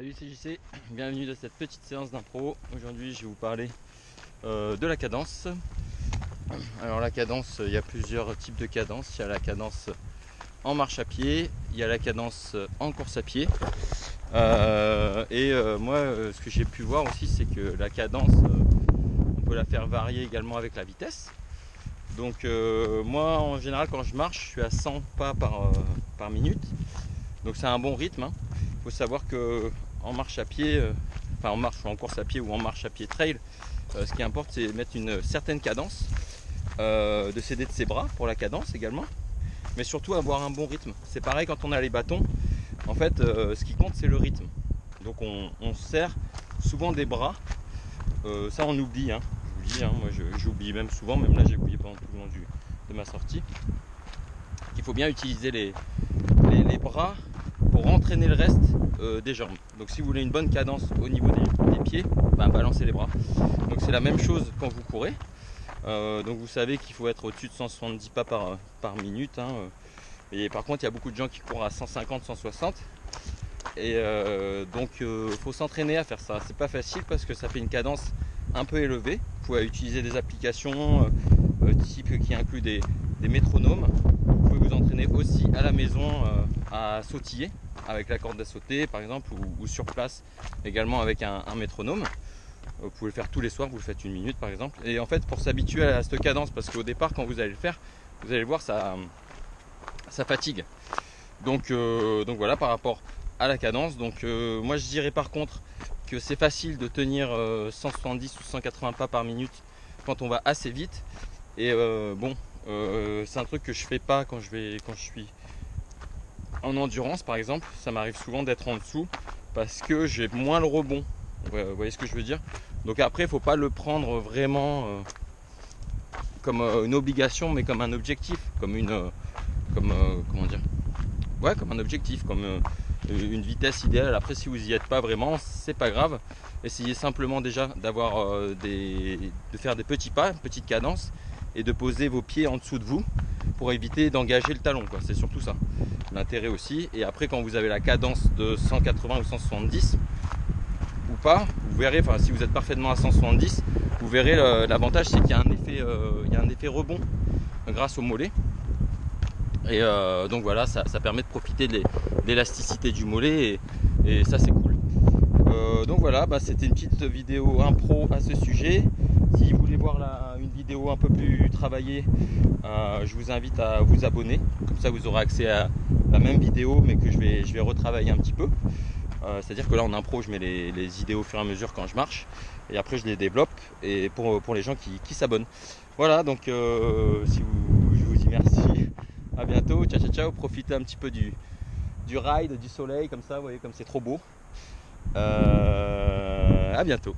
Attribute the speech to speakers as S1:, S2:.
S1: Salut, c'est JC, bienvenue dans cette petite séance d'impro. Aujourd'hui je vais vous parler de la cadence. Alors la cadence, il y a plusieurs types de cadence. Il y a la cadence en marche à pied, il y a la cadence en course à pied. Moi ce que j'ai pu voir aussi, c'est que la cadence, on peut la faire varier également avec la vitesse. Donc moi en général quand je marche, je suis à 100 pas par minute. Donc c'est un bon rythme, hein. Il faut savoir que en marche à pied, en marche ou en course à pied ou en marche à pied trail, ce qui importe c'est mettre une certaine cadence, de s'aider de ses bras pour la cadence également, mais surtout avoir un bon rythme. C'est pareil quand on a les bâtons, en fait ce qui compte c'est le rythme. Donc on sert souvent des bras, ça on oublie, hein. Je vous dis, hein, moi j'oublie même souvent, même là j'ai oublié pendant tout le long de ma sortie, qu'il faut bien utiliser les bras pour entraîner le reste des jambes. Donc si vous voulez une bonne cadence au niveau des pieds, balancez les bras. Donc c'est la même chose quand vous courez. Donc vous savez qu'il faut être au-dessus de 170 pas par minute, hein. Et par contre il y a beaucoup de gens qui courent à 150, 160. Et donc faut s'entraîner à faire ça. C'est pas facile parce que ça fait une cadence un peu élevée. Vous pouvez utiliser des applications type qui incluent des métronomes. Vous pouvez vous entraîner aussi à la maison à sautiller avec la corde à sauter par exemple, ou sur place également avec un métronome. Vous pouvez le faire tous les soirs, vous le faites une minute par exemple. Et en fait pour s'habituer à cette cadence, parce qu'au départ quand vous allez le faire, vous allez voir ça fatigue. Donc voilà par rapport à la cadence. Donc moi je dirais par contre que c'est facile de tenir 170 ou 180 pas par minute quand on va assez vite. Et c'est un truc que je fais pas quand je suis en endurance par exemple. Ça m'arrive souvent d'être en dessous parce que j'ai moins le rebond. Vous voyez ce que je veux dire? Donc après il faut pas le prendre vraiment comme une obligation, mais comme un objectif, comme comment dire, ouais, comme un objectif, comme une vitesse idéale. Après si vous n'y êtes pas vraiment, c'est pas grave. Essayez simplement déjà d'avoir de faire des petits pas, une petite cadence, et de poser vos pieds en dessous de vous pour éviter d'engager le talon, quoi. C'est surtout ça l'intérêt aussi. Et après quand vous avez la cadence de 180 ou 170 ou pas, vous verrez, enfin si vous êtes parfaitement à 170, vous verrez l'avantage c'est qu'il y a un effet rebond grâce au mollet. Et donc voilà, ça permet de profiter de l'élasticité du mollet, et ça c'est cool. Donc voilà, c'était une petite vidéo impro à ce sujet. Si vous voulez voir une vidéo un peu plus travaillée, je vous invite à vous abonner. Comme ça vous aurez accès à la même vidéo, mais que je vais retravailler un petit peu. C'est-à-dire que là en impro je mets les idées au fur et à mesure quand je marche, et après je les développe, et pour les gens qui s'abonnent. Voilà, donc je vous dis merci, à bientôt, ciao ciao ciao, profitez un petit peu du ride, du soleil comme ça, vous voyez comme c'est trop beau. À bientôt.